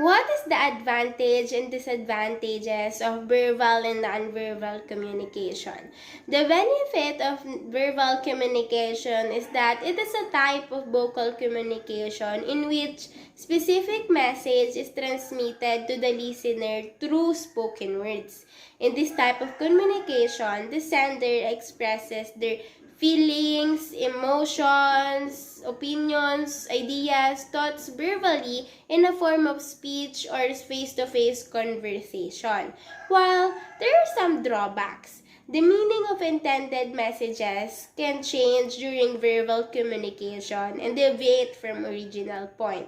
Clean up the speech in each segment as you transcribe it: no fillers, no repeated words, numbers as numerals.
What is the advantage and disadvantages of verbal and nonverbal communication? The benefit of verbal communication is that it is a type of vocal communication in which specific message is transmitted to the listener through spoken words. In this type of communication, the sender expresses their feelings, emotions, opinions, ideas, thoughts verbally in a form of speech or face-to-face conversation. While there are some drawbacks, the meaning of intended messages can change during verbal communication and deviate from original point.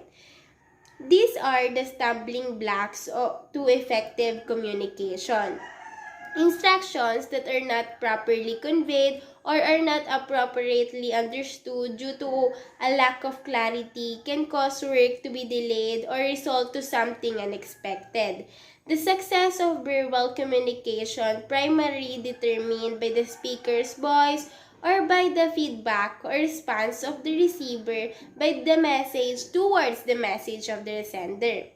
These are the stumbling blocks to effective communication. Instructions that are not properly conveyed or are not appropriately understood due to a lack of clarity can cause work to be delayed or result to something unexpected. The success of verbal communication primarily determined by the speaker's voice or by the feedback or response of the receiver by the message towards the message of the sender.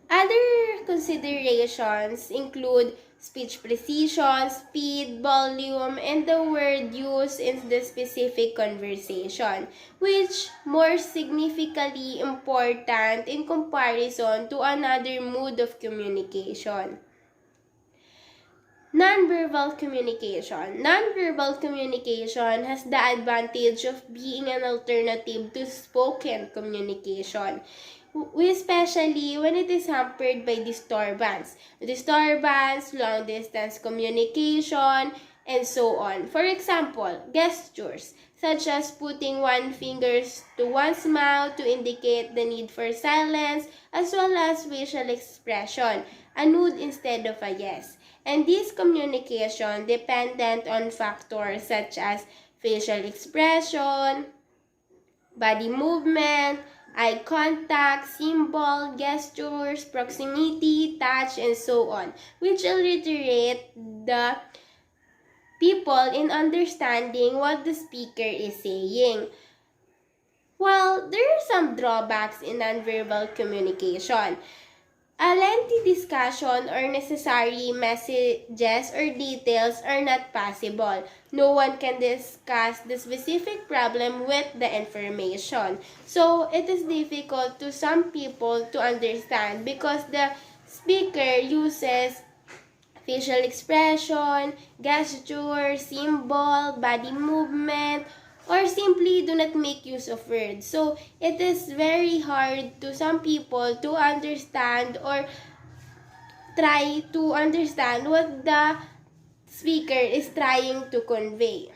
Other considerations include speech precision, speed, volume, and the word used in the specific conversation, which more significantly important in comparison to another mode of communication. Nonverbal communication. Nonverbal communication has the advantage of being an alternative to spoken communication, especially when it is hampered by disturbance, long-distance communication, and so on. For example, gestures, such as putting one finger to one's mouth to indicate the need for silence, as well as facial expression, a nod instead of a yes. And this communication dependent on factors such as facial expression, body movement, eye contact, symbol, gestures, proximity, touch, and so on, which will reiterate the people in understanding what the speaker is saying. While there are some drawbacks in nonverbal communication, a lengthy discussion or necessary messages or details are not possible. No one can discuss the specific problem with the information. So, it is difficult to some people to understand because the speaker uses facial expression, gesture, symbol, body movement, or simply do not make use of words. So, it is very hard to some people to understand or try to understand what the speaker is trying to convey.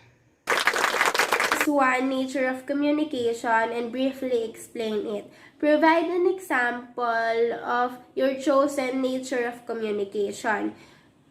One, nature of communication, and briefly explain it. Provide an example of your chosen nature of communication.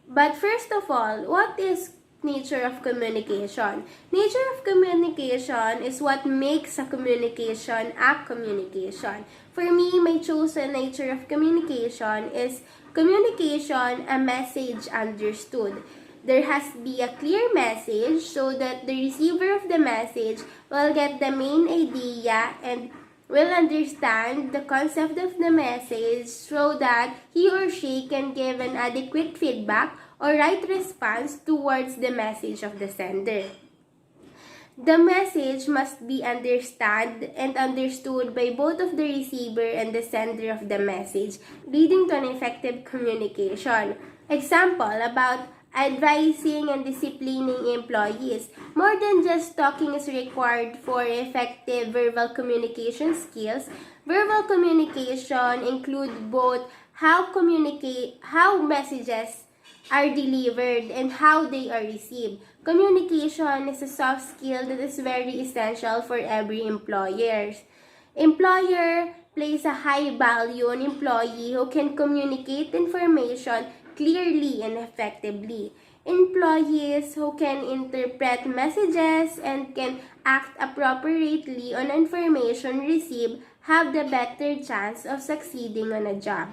But first of all, what is nature of communication? Nature of communication is what makes a communication a communication. For me, my chosen nature of communication is communication, a message understood. There has to be a clear message so that the receiver of the message will get the main idea and will understand the concept of the message so that he or she can give an adequate feedback or right response towards the message of the sender. The message must be understood and understood by both of the receiver and the sender of the message, leading to an effective communication. Example about advising and disciplining employees. More than just talking is required for effective verbal communication skills. Verbal communication includes both how messages are delivered and how they are received. Communication is a soft skill that is very essential for every employer. Employer places a high value on employee who can communicate information clearly and effectively. Employees who can interpret messages and can act appropriately on information received have the better chance of succeeding on a job.